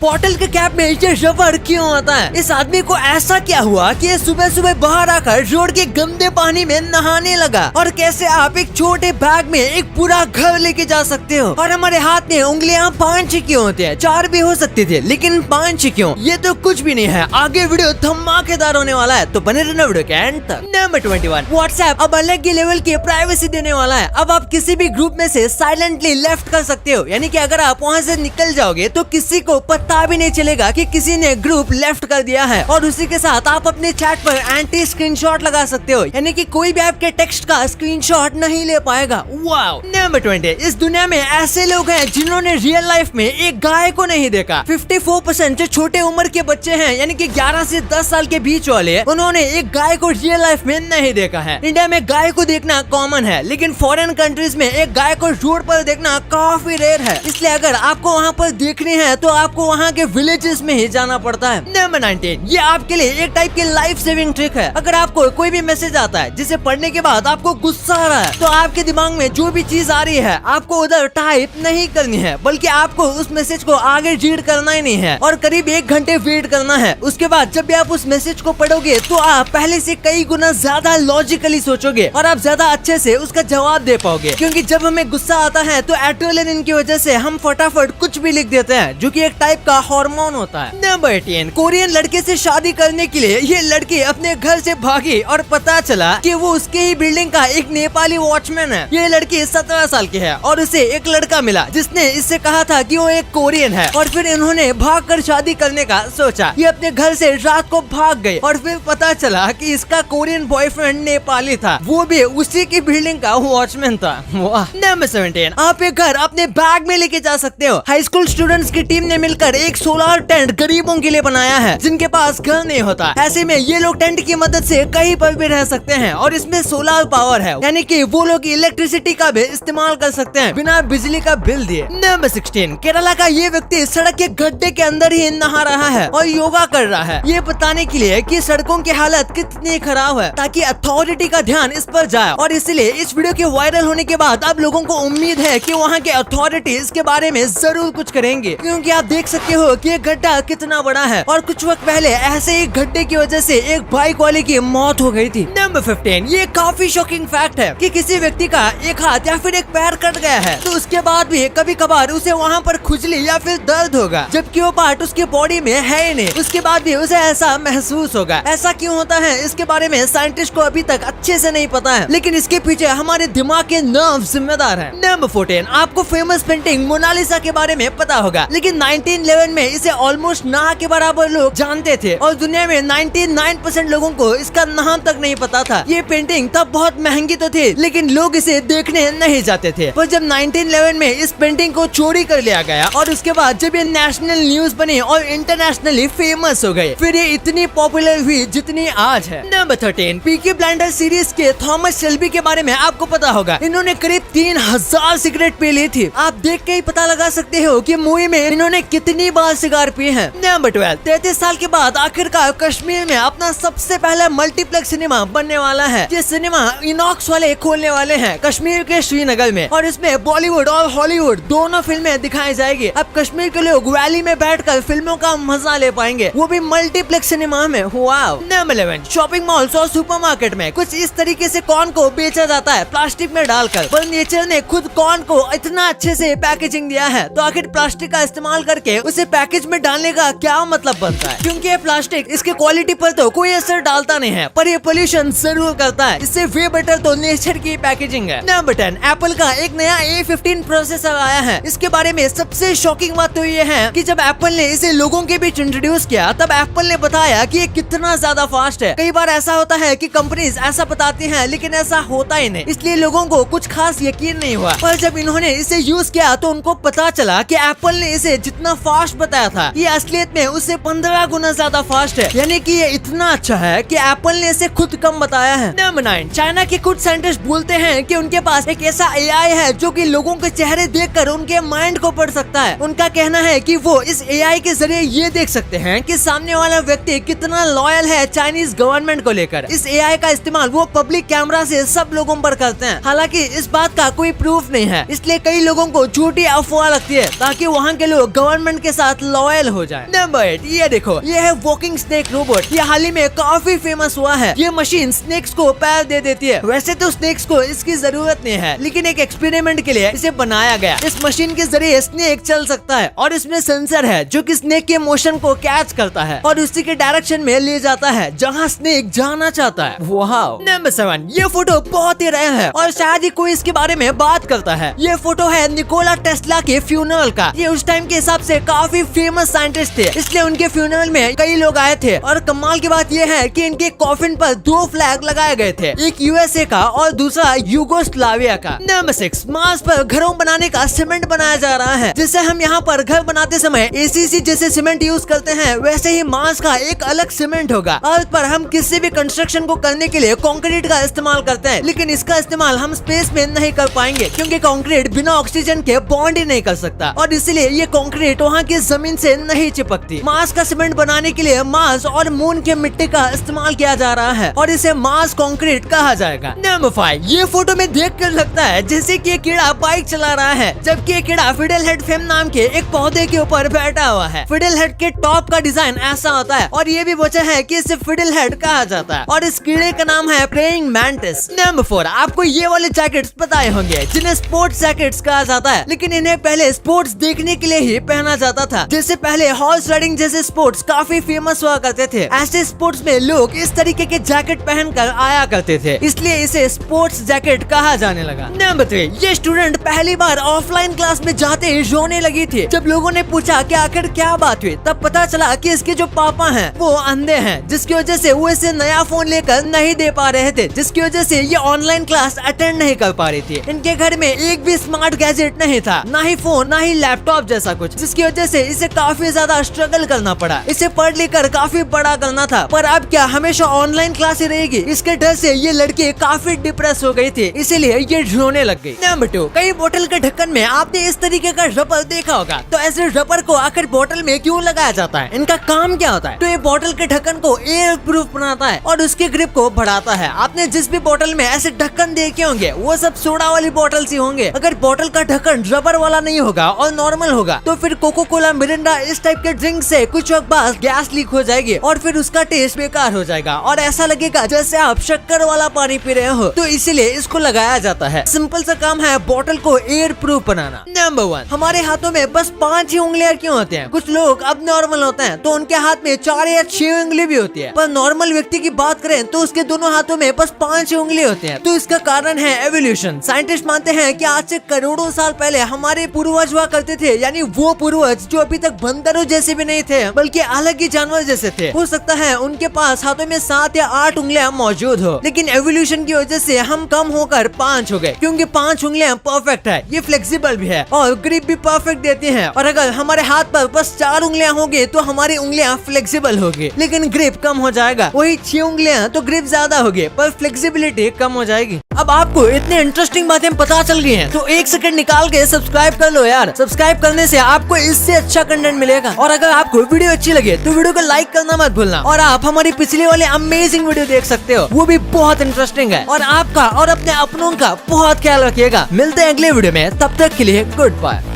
Portal के cap में ये रबर क्यों आता है? इस आदमी को ऐसा क्या हुआ कि ये सुबह सुबह बाहर आकर रोड के गंदे पानी में नहाने लगा? और कैसे आप एक छोटे बैग में एक पूरा घर लेके जा सकते हो? और हमारे हाथ में उंगलियां 5 क्यों होती है? 4 भी हो सकती थी, लेकिन 5 क्यों? ये तो कुछ भी नहीं है। आगे वीडियो धमाकेदार होने वाला है, तो बने रहना वीडियो के एंड तक। नंबर 21, व्हाट्सएप अब अलग ही लेवल की प्राइवेसी देने वाला है। अब आप किसी भी ग्रुप में से साइलेंटली लेफ्ट कर सकते हो, यानी कि अगर आप वहाँ से निकल जाओगे तो किसी को पता भी नहीं चलेगा कि किसी ने ग्रुप लेफ्ट कर दिया है। और उसी के साथ आप अपने चैट पर एंटी स्क्रीनशॉट लगा सकते हो, यानी कि कोई भी आपके टेक्स्ट का स्क्रीनशॉट नहीं ले पाएगा। वाओ। नंबर 20, इस दुनिया में ऐसे लोग हैं जिन्होंने रियल लाइफ में एक गाय को नहीं देखा। 54% जो छोटे उम्र के बच्चे हैं, यानी कि 11 से 10 साल के बीच वाले, उन्होंने एक गाय को रियल लाइफ में नहीं देखा है। इंडिया में गाय को देखना कॉमन है, लेकिन फॉरेन कंट्रीज में एक गाय को रोड पर देखना काफी रेयर है। इसलिए अगर आपको वहाँ पर देखनी है तो आपको वहाँ के विलेजेस में ही जाना पड़ता है। नंबर 19, ये आपके लिए एक टाइप की लाइफ सेविंग ट्रिक है। अगर आपको कोई भी मैसेज आता है जिसे पढ़ने के बाद आपको गुस्सा आ रहा है, तो आपके दिमाग में जो भी चीज आ रही है आपको उधर टाइप नहीं करनी है, बल्कि आपको उस मैसेज को आगे रीड करना ही नहीं है और करीब 1 घंटे वेट करना है। उसके बाद जब भी आप उस मैसेज को पढ़ोगे तो आप पहले से कई गुना ज्यादा लॉजिकली सोचोगे और आप ज्यादा अच्छे से उसका जवाब दे पाओगे। क्योंकि जब हमें गुस्सा आता है तो एड्रेनलिन की वजह से हम फटाफट कुछ भी लिख देते हैं, जो कि एक टाइप का हार्मोन होता है। नंबर 18, कोरियन लड़के से शादी करने के लिए ये लड़की अपने घर से भागी और पता चला कि वो उसके ही बिल्डिंग का एक नेपाली वॉचमैन है। ये लड़की 17 साल की है और उसे एक लड़का मिला जिसने इससे कहा था कि वो एक कोरियन है, और फिर इन्होंने भागकर शादी करने का सोचा। ये अपने घर से रात को भाग गई और फिर पता चला कि इसका कोरियन बॉयफ्रेंड नेपाली था, वो भी उसी की बिल्डिंग का वॉचमैन था। नंबर 17, आप एक घर अपने बैग में लेके जा सकते हो। हाई स्कूल स्टूडेंट्स की टीम ने मिलकर एक सोलर टेंट गरीबों के लिए बनाया है जिनके पास घर नहीं होता। ऐसे में ये लोग टेंट की मदद से कहीं पर भी रह सकते हैं और इसमें सोलर पावर है, यानी कि वो लोग इलेक्ट्रिसिटी का भी इस्तेमाल कर सकते हैं बिना बिजली का बिल दिए। नंबर 16, केरला का ये व्यक्ति सड़क के गड्ढे के अंदर ही नहा रहा है और योगा कर रहा है, ये बताने के लिए कि सड़कों की हालत कितनी खराब है, ताकि अथॉरिटी का ध्यान इस पर जाए। और इसलिए इस वीडियो के वायरल होने के बाद अब लोगों को उम्मीद है कि वहाँ के अथॉरिटी इसके बारे में जरूर कुछ करेंगे, क्योंकि आप देख सकते हो कि ये गड्ढा कितना बड़ा है। और कुछ वक्त पहले ऐसे ही गड्ढे की वजह से एक बाइक वाले की मौत हो गई थी। नंबर 15, ये काफी शॉकिंग फैक्ट है कि किसी व्यक्ति का एक हाथ या फिर एक पैर कट गया है तो उसके बाद भी कभी कभार उसे वहाँ पर खुजली या फिर दर्द होगा, जबकि वो पार्ट उसके बॉडी में है ही नहीं, उसके बाद भी उसे ऐसा महसूस होगा। ऐसा क्यों होता है इसके बारे में साइंटिस्ट को अभी तक अच्छे से नहीं पता है, लेकिन इसके पीछे हमारे दिमाग के नर्व जिम्मेदार है। नंबर 14, आपको फेमस पेंटिंग मोनालिसा के बारे में पता होगा, लेकिन 1911 में इसे ऑलमोस्ट ना के बराबर लोग जानते थे और दुनिया में 99% लोगों को इसका नाम तक नहीं पता था। ये पेंटिंग तब बहुत महंगी तो थी, लेकिन लोग इसे देखने नहीं जाते थे। पर जब 1911 में इस पेंटिंग को चोरी कर लिया गया और उसके बाद जब ये नेशनल न्यूज बनी और इंटरनेशनली फेमस हो गए, फिर ये इतनी पॉपुलर हुई जितनी आज है। नंबर 13, पीकी ब्लाइंडर्स सीरीज के थॉमस शेल्बी के बारे में आपको पता होगा। इन्होंने करीब 3000 सिगरेट पी ली थी। आप देख के ही पता लगा सकते हो कि मूवी में इन्होंने कितनी बार सिगार पी है। नंबर 12, 33 साल के बाद आखिरकार कश्मीर में अपना सबसे पहला मल्टीप्लेक्स सिनेमा बनने वाला है। ये सिनेमा इनॉक्स वाले खोलने वाले हैं कश्मीर के श्रीनगर में, और इसमें बॉलीवुड और हॉलीवुड दोनों फिल्में दिखाई जाएगी। अब कश्मीर के लोग वैली में बैठकर फिल्मों का मजा ले पाएंगे, वो भी मल्टीप्लेक्स सिनेमा में। वाव। नंबर 11, शॉपिंग मॉल्स और सुपरमार्केट में कुछ इस तरीके से कॉर्न को बेचा जाता है प्लास्टिक में डालकर, पर नेचर ने खुद कॉर्न को इतना अच्छे से पैकेजिंग दिया है, तो आखिर प्लास्टिक का इस्तेमाल करके उसे पैकेज में डालने का क्या मतलब बनता है? क्योंकि ये प्लास्टिक इसके क्वालिटी पर तो कोई असर डालता नहीं है, पर ये पोल्यूशन जरूर करता है। इससे वे बेटर तो नेचर की पैकेजिंग है। नंबर 10, एप्पल का एक नया A15 प्रोसेसर आया है। इसके बारे में सबसे शॉकिंग बात तो ये है कि जब एप्पल ने इसे लोगों के बीच इंट्रोड्यूस किया, तब एप्पल ने बताया कि ये कितना ज्यादा फास्ट है। कई बार ऐसा होता है कि कंपनीज ऐसा बताती हैं, लेकिन ऐसा होता ही नहीं, इसलिए लोगों को कुछ खास यकीन नहीं हुआ। पर जब इन्होंने इसे यूज किया तो उनको पता चला कि एप्पल ने इसे जितना फास्ट बताया था, ये असलियत में उससे 15 गुना ज्यादा फास्ट है, यानी कि ये इतना अच्छा है कि एप्पल ने इसे खुद कम बताया है। नंबर 9, चाइना के कुछ साइंटिस्ट बोलते हैं कि उनके पास एक ऐसा AI है जो कि लोगों के चेहरे देखकर उनके माइंड को पढ़ सकता है। उनका कहना है कि वो इस AI के जरिए ये देख सकते हैं कि सामने वाला व्यक्ति कितना लॉयल है चाइनीज गवर्नमेंट को लेकर। इस AI का इस्तेमाल वो पब्लिक कैमरा से सब लोगों पर करते हैं। हालांकि इस बात का कोई प्रूफ नहीं है, इसलिए कई लोगों को झूठी अफवाह लगती है ताकि वहाँ के लोग गवर्नमेंट के साथ लॉयल हो जाए। नंबर 8, ये देखो, ये है वॉकिंग स्नेक रोबोट। ये हाल ही में काफी फेमस हुआ है। ये मशीन स्नेक्स को पैर दे देती है। वैसे तो स्नेक्स को इसकी जरूरत नहीं है, लेकिन एक एक्सपेरिमेंट के लिए इसे बनाया गया। इस मशीन के जरिए स्नेक चल सकता है और इसमें सेंसर है जो कि स्नेक के मोशन को कैच करता है और उसी के डायरेक्शन में ले जाता है जहाँ स्नेक जाना चाहता है। वाओ। नंबर 7, ये फोटो बहुत ही रेयर है और शायद ही कोई इसके बारे में बात करता है। ये फोटो है निकोला टेस्ला के फ्यूनरल का। ये उस टाइम के हिसाब से काफी फेमस साइंटिस्ट थे, इसलिए उनके फ्यूनरल में कई लोग आए थे। और कमाल की बात ये है कि इनके कॉफिन पर 2 फ्लैग लगाए गए थे, एक यूएसए का और दूसरा यूगोस्लाविया का। नंबर 6, मार्स पर घरों बनाने का सीमेंट बनाया जा रहा है। जैसे हम यहाँ पर घर बनाते समय एसीसी जैसे सीमेंट यूज करते हैं, वैसे ही मार्स का एक अलग सीमेंट होगा। अर्थ पर हम किसी भी कंस्ट्रक्शन को करने के लिए कंक्रीट का इस्तेमाल करते हैं, लेकिन इसका इस्तेमाल हम स्पेस में नहीं कर पाएंगे क्योंकि कंक्रीट बिना ऑक्सीजन के बॉन्ड ही नहीं कर सकता और इसलिए ये कंक्रीट वहाँ की जमीन से नहीं चिपकती। मार्स का सीमेंट बनाने के लिए मार्स और मून के मिट्टी का इस्तेमाल किया जा रहा है और इसे मार्स कंक्रीट कहा जाएगा। नंबर 5, ये फोटो में देख कर लगता है जैसे कि एक कीड़ा बाइक चला रहा है, जबकि ये कीड़ा फिडल हेड फेम नाम के एक पौधे के ऊपर बैठा हुआ है। फिडल हेड के टॉप का डिजाइन ऐसा होता है और ये भी वजह है कि इसे फिडल हेड कहा जाता है और इस कीड़े का नाम है प्रेइंग मैंटिस। नंबर 4, आपको ये वाले जैकेट्स पता ही होंगे जिन्हें स्पोर्ट्स जैकेट्स कहा जाता है, लेकिन इन्हें पहले स्पोर्ट्स देखने के लिए ही पहना जाता था। जैसे पहले हॉर्स राइडिंग जैसे स्पोर्ट्स काफी फेमस हुआ करते थे, ऐसे स्पोर्ट्स में लोग इस तरीके के जैकेट पहनकर आया करते थे, इसलिए इसे स्पोर्ट्स जैकेट कहा जाने लगा। नंबर 3, ये स्टूडेंट पहली बार ऑफलाइन क्लास में जाते ही रोने लगी थी। जब लोगों ने पूछा कि आखिर क्या बात हुई, तब पता चला कि इसके जो पापा हैं वो अंधे हैं, जिसकी वजह से वो इसे नया फोन लेकर नहीं दे पा रहे थे, जिसकी वजह से ये ऑनलाइन क्लास अटेंड नहीं कर पा रही थी। इनके घर में एक भी स्मार्ट गैजेट नहीं था, ना ही फोन ना ही लैपटॉप जैसा कुछ, जिसकी वजह से इसे काफी ज्यादा स्ट्रगल करना पड़ा। इसे पढ़ लिखकर काफी बड़ा करना था, पर अब क्या हमेशा ऑनलाइन क्लास ही रहेगी? इसके डर से ये लड़की काफी डिप्रेस हो गई थी, इसीलिए ये रोने लग गई। नंबर 2, कई बोतल के ढक्कन में आपने इस तरीके का रबर देखा होगा, तो ऐसे रबर को आखिर बोतल में क्यों लगाया जाता है? इनका काम क्या होता है? तो ये बोतल के ढक्कन को एयर प्रूफ बनाता है और उसकी ग्रिप को बढ़ाता है। आपने जिस भी बोतल में ऐसे ढक्कन देखे होंगे वो सब सोडा वाली बोतल ही होंगे। अगर बोतल का ढक्कन रबर वाला नहीं होगा और नॉर्मल होगा, तो फिर कोको कोला, मिरिंडा इस टाइप के ड्रिंक से कुछ वक्त बाद गैस लीक हो जाएगी और फिर उसका टेस्ट बेकार हो जाएगा और ऐसा लगेगा जैसे आप शक्कर वाला पानी पी रहे हो। तो इसीलिए इसको लगाया जाता है। सिंपल सा काम है बोतल को एयर प्रूफ बनाना। नंबर 1, हमारे हाथों में बस 5 ही उंगलियां क्यों होते हैं? कुछ लोग अब नॉर्मल होते हैं तो उनके हाथ में 4 या 6 उंगली भी होती है, पर नॉर्मल व्यक्ति की बात करें तो उसके दोनों हाथों में बस 5 उंगली होते हैं। तो इसका कारण है एवोल्यूशन। साइंटिस्ट मानते हैं कि आज से करोड़ों साल पहले हमारे पूर्वज हुआ करते थे, यानी वो पूर्वज जो अभी तक बंदरों जैसे भी नहीं थे बल्कि अलग ही जानवर जैसे थे। हो सकता है उनके पास हाथों में 7 या 8 उंगलियां मौजूद हो, लेकिन एवोल्यूशन की वजह से हम कम होकर 5 हो गए, क्योंकि 5 उंगलियां परफेक्ट है, ये फ्लेक्सिबल भी है और ग्रिप भी परफेक्ट देती हैं। और अगर हमारे हाथ पर बस 4 उंगलियां होगी तो हमारी उंगलियां फ्लेक्सिबल होगी, लेकिन ग्रिप कम हो जाएगा। वही 6 उंगलियां तो ग्रिप ज्यादा होगी पर फ्लेक्सिबिलिटी कम हो जाएगी। अब आपको इतने इंटरेस्टिंग बातें पता चल गई हैं, तो 1 सेकंड निकाल के सब्सक्राइब कर लो यार। सब्सक्राइब करने से आपको इससे अच्छा कंटेंट मिलेगा। और अगर आपको वीडियो अच्छी लगे तो वीडियो को लाइक करना मत भूलना। और आप हमारी पिछले वाले अमेजिंग वीडियो देख सकते हो, वो भी बहुत इंटरेस्टिंग है। और आपका और अपने अपनों का बहुत ख्याल रखिएगा। मिलते हैं अगले वीडियो में, तब तक के लिए गुड बाय।